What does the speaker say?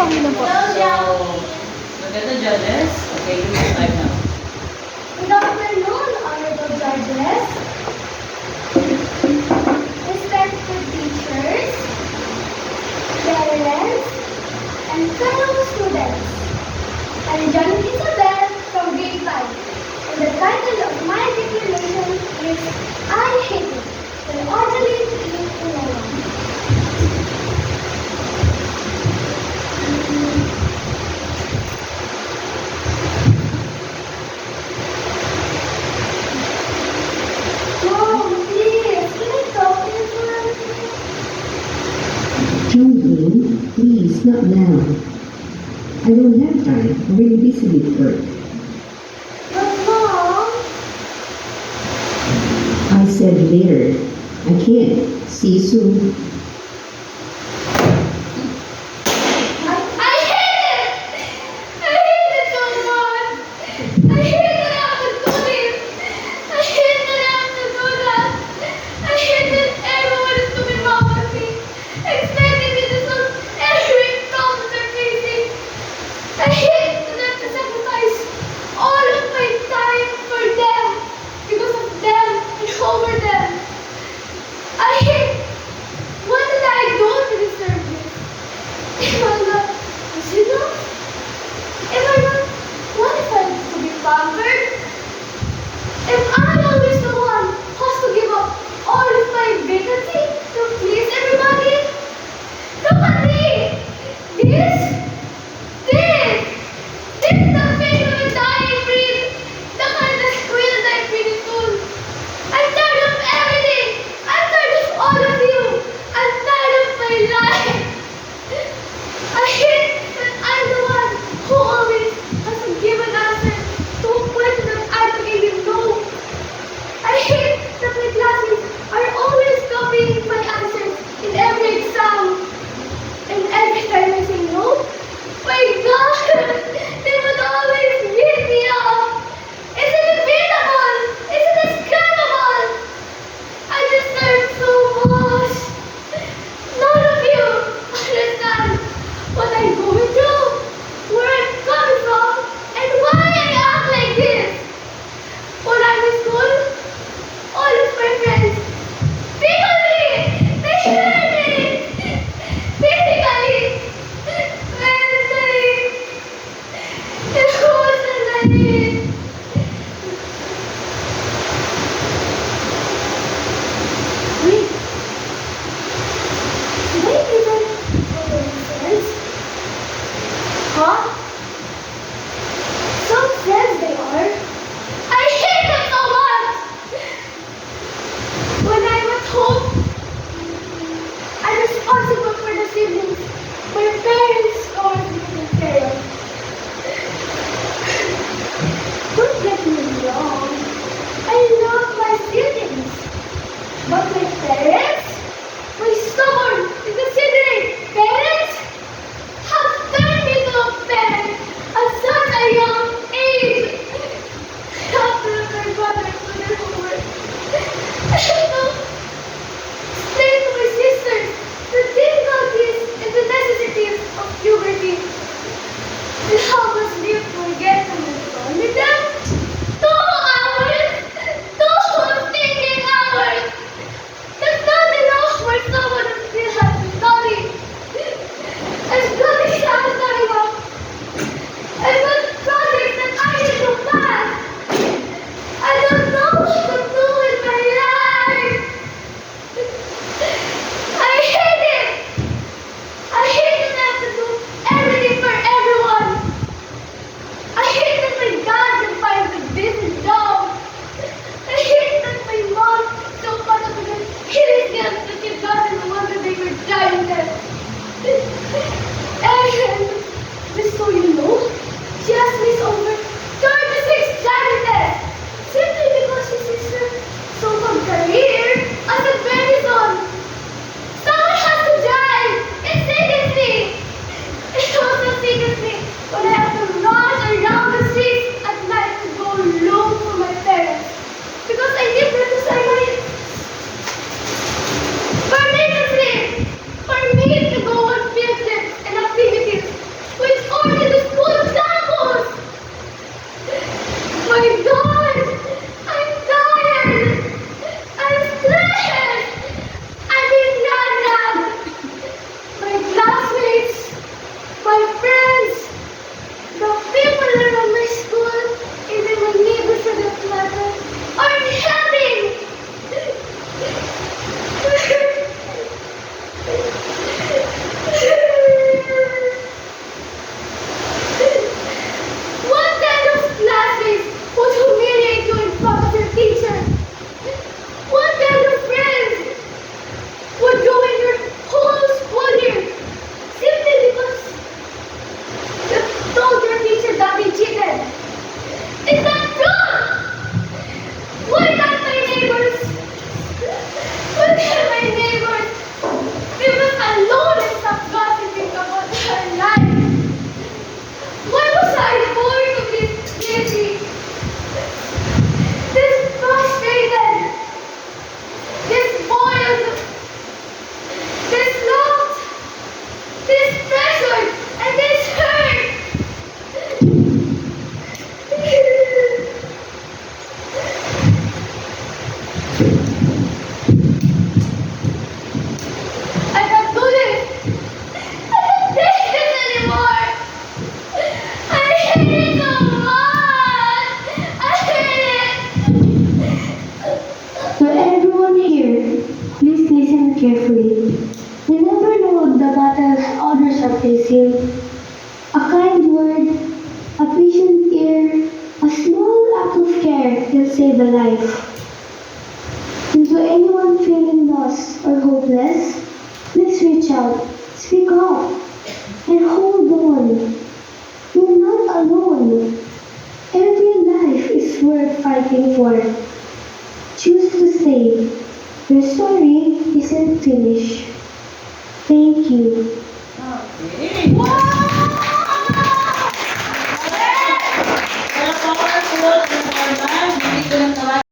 kami na po. So, look at the judges. Okay, you can type now. Good afternoon, honorable judges, respected teachers, parents, and fellow students. I'm John Isabel from grade 5, and the title of my declaration is I Hate It, by Audrey Nolan. Mom, please, can I talk to you for a minute? Jolene, please, not now. I don't have time. I'm really busy with work. But Mom, I said later. I can't. See you soon. I hate it! I hate it so much! I hate that I have to do this! I hate that I have to do that! I hate that everyone is looking wrong at me, expecting me to solve every problem they're facing. I hate that I have to sacrifice all of my time for them, because of them and over them. I hate A kind word, a patient ear, a small act of care can save a life. And to anyone feeling lost or hopeless, please reach out, speak up, and hold on. You're not alone. Every life is worth fighting for. Choose to stay. Your story isn't finished. Thank you. Okay.